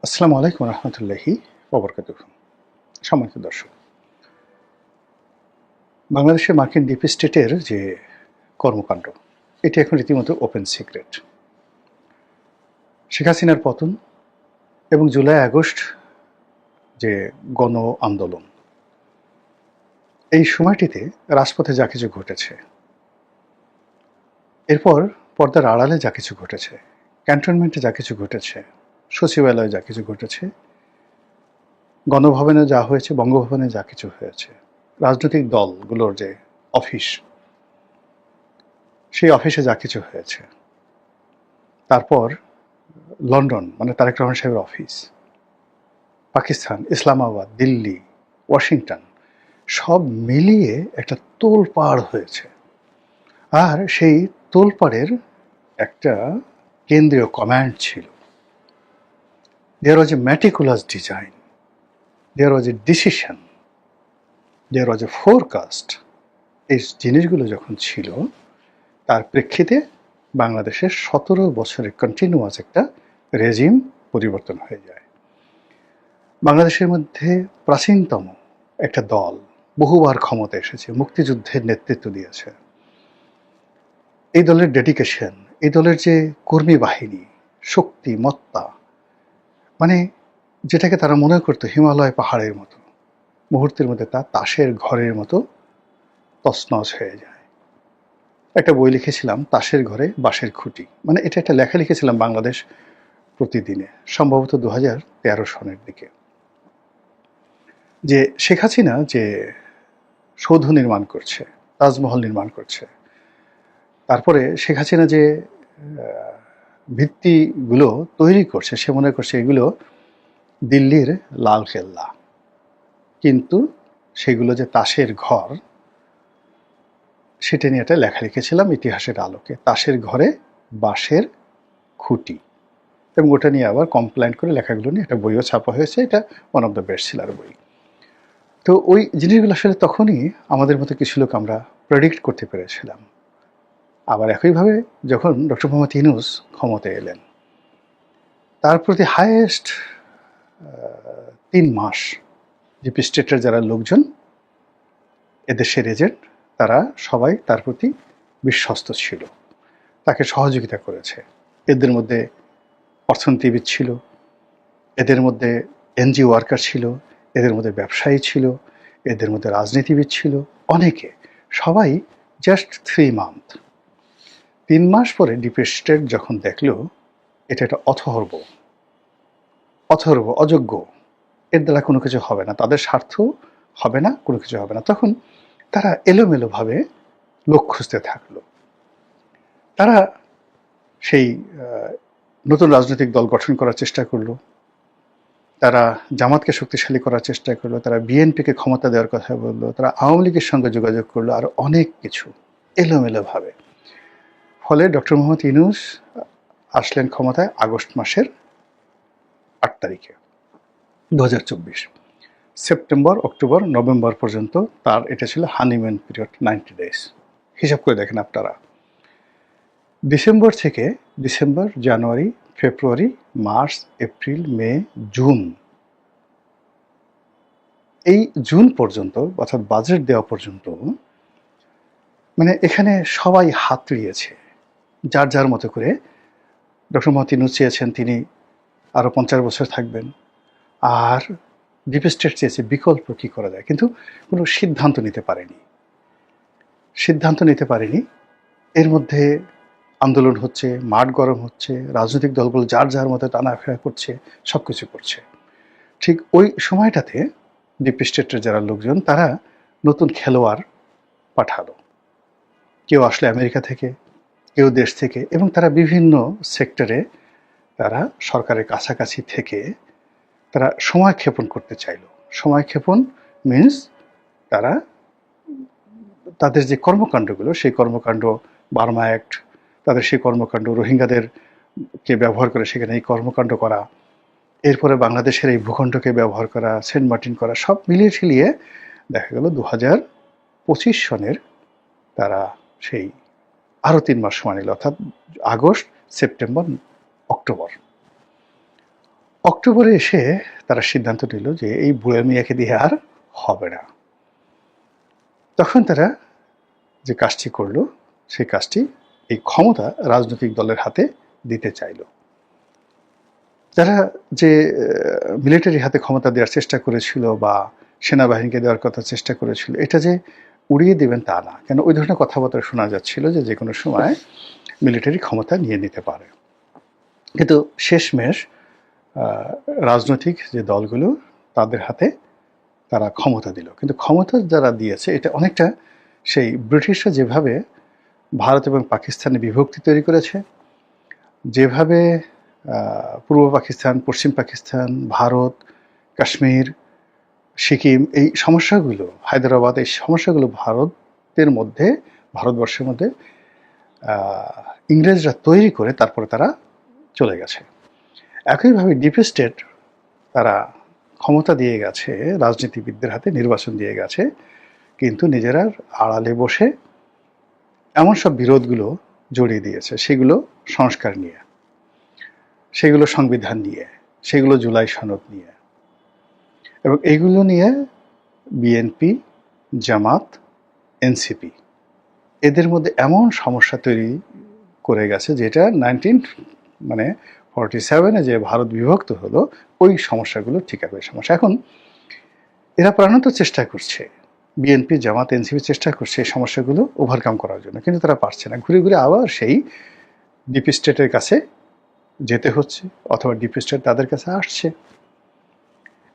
আসসালামু আলাইকুম রহমতুল্লাহি ওবরকাতুহ। সম্মানিত দর্শক, বাংলাদেশের মার্কিন ডিপ স্টেটের যে কর্মকাণ্ড, এটি এখন রীতিমতো ওপেন সিক্রেট। শেখ হাসিনার পতন এবং জুলাই আগস্ট যে গণ আন্দোলন, এই সময়টিতে রাজপথে যা কিছু ঘটেছে, এরপর পর্দার আড়ালে যা কিছু ঘটেছে, ক্যান্টনমেন্টে যা কিছু ঘটেছে, সচিবালয়ে যা কিছু ঘটেছে, গণভবনে যা হয়েছে, বঙ্গভবনে যা কিছু হয়েছে, রাজনৈতিক দলগুলোর যে অফিস, সেই অফিসে যা কিছু হয়েছে, তারপর লন্ডন মানে তারেক রহমান সাহেবের অফিস, পাকিস্তান, ইসলামাবাদ, দিল্লি, ওয়াশিংটন, সব মিলিয়ে একটা তোলপাড় হয়েছে। আর সেই তোলপাড়ের একটা কেন্দ্রীয় কমান্ড ছিল। There was a meticulous design, there was a decision, there was a forecast. এই জিনিসগুলো যখন ছিল, তার প্রেক্ষিতে বাংলাদেশের 17 বছরের কন্টিনিউয়াস একটা রেজিম পরিবর্তন হয়ে যায়। বাংলাদেশের মধ্যে প্রাচীনতম একটা দল বহুবার ক্ষমতা এসেছে, মুক্তিযুদ্ধের নেতৃত্ব দিয়েছে। এই দলের ডেডিকেশন, এই দলের যে কর্মী বাহিনী, শক্তি, মত্তা, মানে যেটাকে তারা মনে করতো হিমালয় পাহাড়ের মতো, মুহূর্তের মধ্যে তা তাসের ঘরের মতো তছনছ হয়ে যায়। একটা বই লিখেছিলাম, তাসের ঘরে বাঁশের খুঁটি, মানে এটা একটা লেখা লিখেছিলাম বাংলাদেশ প্রতিদিনে, সম্ভবত 2013 সনের দিকে। যে শেখ হাসিনা যে সৌধ নির্মাণ করছে, তাজমহল নির্মাণ করছে, তারপরে শেখ হাসিনা যে ভিত্তিগুলো তৈরি করছে, সে মনে করছে এগুলো দিল্লির লালকেল্লা, কিন্তু সেগুলো যে তাসের ঘর, সেটা নিয়ে একটা লেখা লিখেছিলাম ইতিহাসের আলোকে, তাসের ঘরে বাঁশের খুঁটি, এবং ওটা নিয়ে আবার কমপ্লেন করে লেখাগুলো নিয়ে একটা বইও ছাপা হয়েছে। এটা one of the best seller বই। তো ওই জিনিসগুলো আসলে তখনই আমাদের মতো কিছু লোক আমরা প্রেডিক্ট করতে পেরেছিলাম। আবার একইভাবে যখন ডক্টর মোহাম্মদ ইউনূস ক্ষমতায় এলেন, তার প্রতি হাইয়েস্ট 3 মাস ডিপ স্টেটের যারা লোকজন, এদেশের এজেন্ট, তারা সবাই তার প্রতি বিশ্বস্ত ছিল, তাকে সহযোগিতা করেছে। এদের মধ্যে অর্থনীতিবিদ ছিল, এদের মধ্যে এনজিও ওয়ার্কার ছিল, এদের মধ্যে ব্যবসায়ী ছিল, এদের মধ্যে রাজনীতিবিদ ছিল, অনেকে, সবাই জাস্ট 3 মান্থ, 3 মাস পরে ডিপ স্টেট যখন দেখলো এটা একটা অথর্ব, অযোগ্য, এর দ্বারা কোনো কিছু হবে না, তাদের স্বার্থ হবে না, কোনো কিছু হবে না, তখন তারা এলোমেলোভাবে লোক খুঁজতে থাকলো। তারা সেই নতুন রাজনৈতিক দল গঠন করার চেষ্টা করলো, তারা জামাতকে শক্তিশালী করার চেষ্টা করলো, তারা বিএনপিকে ক্ষমতা দেওয়ার কথা বললো, তারা আওয়ামী লীগের সঙ্গে যোগাযোগ করলো, আর অনেক কিছু এলোমেলোভাবে। ফলে ডক্টর মোহাম্মদ ইউনূস আসলেন ক্ষমতায় আগস্ট মাসের 8 তারিখে 2024। সেপ্টেম্বর, অক্টোবর, নভেম্বর পর্যন্ত তার এটা ছিল হানিম্যান পিরিয়ড, 90 ডেজ। হিসাব করে দেখেন আপনারা, ডিসেম্বর, জানুয়ারি, ফেব্রুয়ারি, মার্চ, এপ্রিল, মে, জুন, এই জুন পর্যন্ত, অর্থাৎ বাজেট দেওয়া পর্যন্ত, মানে এখানে সবাই হাত তুলিয়েছে যার যার মতো করে। ডক্টর মোহাম্মদ ইউনূস চেয়েছেন তিনি আরও 50 বছর থাকবেন, আর ডিপ স্টেট চেয়েছে বিকল্প কী করা যায়, কিন্তু কোনো সিদ্ধান্ত নিতে পারেনি। এর মধ্যে আন্দোলন হচ্ছে, মাঠ গরম হচ্ছে, রাজনৈতিক দলগুলো যার যার মতো টানাফেরা করছে, সব কিছু করছে। ঠিক ওই সময়টাতে ডিপ স্টেটের যারা লোকজন, তারা নতুন খেলোয়াড় পাঠালো। কেউ আসলে আমেরিকা থেকে, কেউ দেশ থেকে, এবং তারা বিভিন্ন সেক্টরে তারা সরকারের কাছাকাছি থেকে তারা সময় ক্ষেপণ করতে চাইল। সময় ক্ষেপণ মিনস তারা তাদের যে কর্মকাণ্ডগুলো, সেই কর্মকাণ্ড, বার্মা অ্যাক্ট, তাদের সেই কর্মকাণ্ড, রোহিঙ্গাদেরকে ব্যবহার করে সেখানে এই কর্মকাণ্ড করা, এরপরে বাংলাদেশের এই ভূখণ্ডকে ব্যবহার করা, সেন্ট মার্টিন করা, সব মিলিয়ে ঝিলিয়ে দেখা গেল 2025 সনের তারা সেই আরও 3 মাস সময় নিল, অর্থাৎ আগস্ট, সেপ্টেম্বর, অক্টোবর। অক্টোবরে এসে তারা সিদ্ধান্ত নিল যে এই বুড়া মিয়াকে দিয়ে আর হবে না। তখন তারা যে কাজটি করলো, সেই কাজটি এই ক্ষমতা রাজনৈতিক দলের হাতে দিতে চাইল। যারা যে মিলিটারি হাতে ক্ষমতা দেওয়ার চেষ্টা করেছিল বা সেনাবাহিনীকে দেওয়ার কথা চেষ্টা করেছিল, এটা যে উড়িয়ে দেবেন তা না, কেন ওই ধরনের কথাবার্তা শোনা যাচ্ছিল যে কোনো সময় মিলিটারি ক্ষমতা নিয়ে নিতে পারে। কিন্তু শেষমেশ রাজনৈতিক যে দলগুলো তাদের হাতে তারা ক্ষমতা দিল। কিন্তু ক্ষমতা যারা দিয়েছে এটা অনেকটা সেই ব্রিটিশরা যেভাবে ভারত এবং পাকিস্তানে বিভক্তি তৈরি করেছে, যেভাবে পূর্ব পাকিস্তান, পশ্চিম পাকিস্তান, ভারত, কাশ্মীর, সিকিম, এই সমস্যাগুলো, হায়দ্রাবাদ, এই সমস্যাগুলো ভারতবর্ষের মধ্যে ইংরেজরা তৈরি করে তারপরে তারা চলে গেছে। একইভাবে ডিপ স্টেট তারা ক্ষমতা দিয়ে গেছে, রাজনীতিবিদদের হাতে নির্বাচন দিয়ে গেছে, কিন্তু নিজেরা আড়ালে বসে এমন সব বিরোধগুলো জড়িয়ে দিয়েছে, সেগুলো সংস্কার নিয়ে, সেগুলো সংবিধান নিয়ে, সেগুলো জুলাই সনদ নিয়ে, এবং এইগুলো নিয়ে বিএনপি, জামাত, এনসিপি এদের মধ্যে এমন সমস্যা তৈরি করে গেছে যেটা 1947 যে ভারত বিভক্ত হলো ওই সমস্যাগুলো ঠিক একই সমস্যা। এখন এরা প্রাণান্ত চেষ্টা করছে, বিএনপি, জামাত, এনসিপি চেষ্টা করছে এই সমস্যাগুলো ওভারকাম করার জন্য, কিন্তু তারা পারছে না। ঘুরে ঘুরে আবার সেই ডিপ স্টেটের কাছে যেতে হচ্ছে, অথবা ডিপ স্টেট তাদের কাছে আসছে।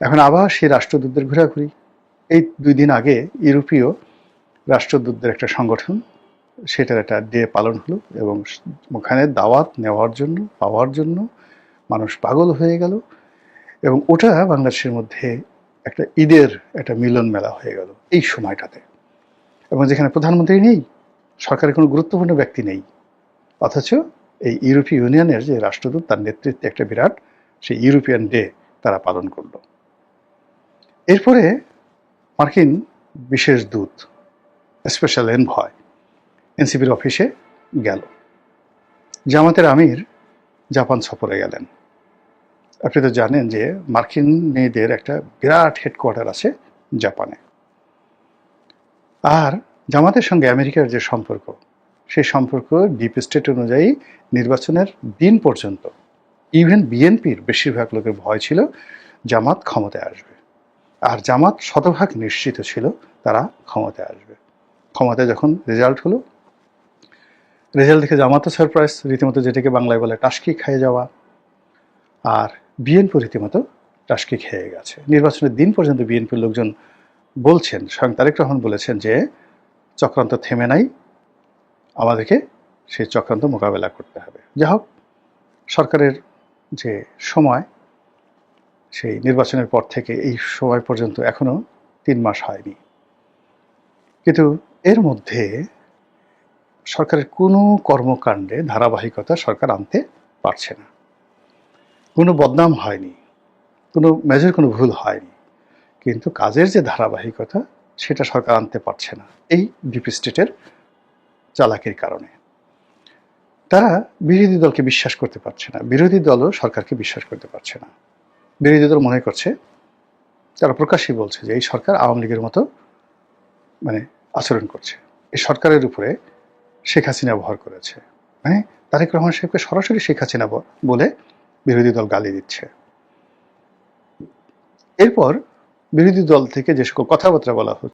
এখন আবার সেই রাষ্ট্রদূতদের ঘোরাঘুরি। এই 2 দিন আগে ইউরোপীয় রাষ্ট্রদূতদের একটা সংগঠন, সেটার একটা ডে পালন হলো, এবং ওখানে দাওয়াত পাওয়ার জন্য মানুষ পাগল হয়ে গেল, এবং ওটা বাংলাদেশের মধ্যে একটা ঈদের একটা মিলন মেলা হয়ে গেল এই সময়টাতে। এবং যেখানে প্রধানমন্ত্রী নেই, সরকারের কোনো গুরুত্বপূর্ণ ব্যক্তি নেই, অথচ এই ইউরোপীয় ইউনিয়নের যে রাষ্ট্রদূত তার নেতৃত্বে একটা বিরাট সেই ইউরোপিয়ান ডে তারা পালন করল। এরপরে মার্কিন বিশেষ দূত, স্পেশাল এনভয়, এনসিপির অফিসে গেল। জামাতের আমির জাপান সফরে গেলেন। আপনি তো জানেন যে মার্কিন মেয়েদের একটা বিরাট হেডকোয়ার্টার আছে জাপানে। আর জামাতের সঙ্গে আমেরিকার যে সম্পর্ক, সেই সম্পর্ক ডিপ স্টেট অনুযায়ী নির্বাচনের দিন পর্যন্ত ইভেন বিএনপির বেশিরভাগ লোকের ভয় ছিল জামাত ক্ষমতায় আসবে, আর জামাত শতভাগ নিশ্চিত ছিল তারা ক্ষমতায় আসবে। ক্ষমতায় যখন রেজাল্ট হলো, রেজাল্ট দেখে জামাতও সারপ্রাইজ, রীতিমতো যেটাকে বাংলায় বলে টাসকি খেয়ে যাওয়া, আর বিএনপি রীতিমতো টাসকি খেয়ে গেছে। নির্বাচনের দিন পর্যন্ত বিএনপির লোকজন বলছেন, স্বয়ং তারেক রহমান বলেছেন যে চক্রান্ত থেমে নাই, আমাদেরকে সেই চক্রান্ত মোকাবেলা করতে হবে। যা হোক, সরকারের যে সময়, সেই নির্বাচনের পর থেকে এই সময় পর্যন্ত এখনো 3 মাস হয়নি, কিন্তু এর মধ্যে সরকারের কোনো কর্মকাণ্ডে ধারাবাহিকতা সরকার আনতে পারছে না। কোনো বদনাম হয়নি, কোনো মেজর কোনো ভুল হয়নি, কিন্তু কাজের যে ধারাবাহিকতা সেটা সরকার আনতে পারছে না এই ডিপ স্টেটের চালাকির কারণে। তারা বিরোধী দলকে বিশ্বাস করতে পারছে না, বিরোধী দলও সরকারকে বিশ্বাস করতে পারছে না। বিরোধী দল মনে করছে, তারা প্রকাশ্যই বলছে যে এই সরকার আওয়ামী লীগের মতো আচরণ করছে, এই সরকারের উপরে শেখ হাসিনা ভর করেছে, তারেক রহমান সাহেবকে সরাসরি শেখ হাসিনা বলে বিরোধী দল গালি দিচ্ছে। এরপর বিরোধী দল থেকে যে সকল কথাবার্তা বলা হচ্ছে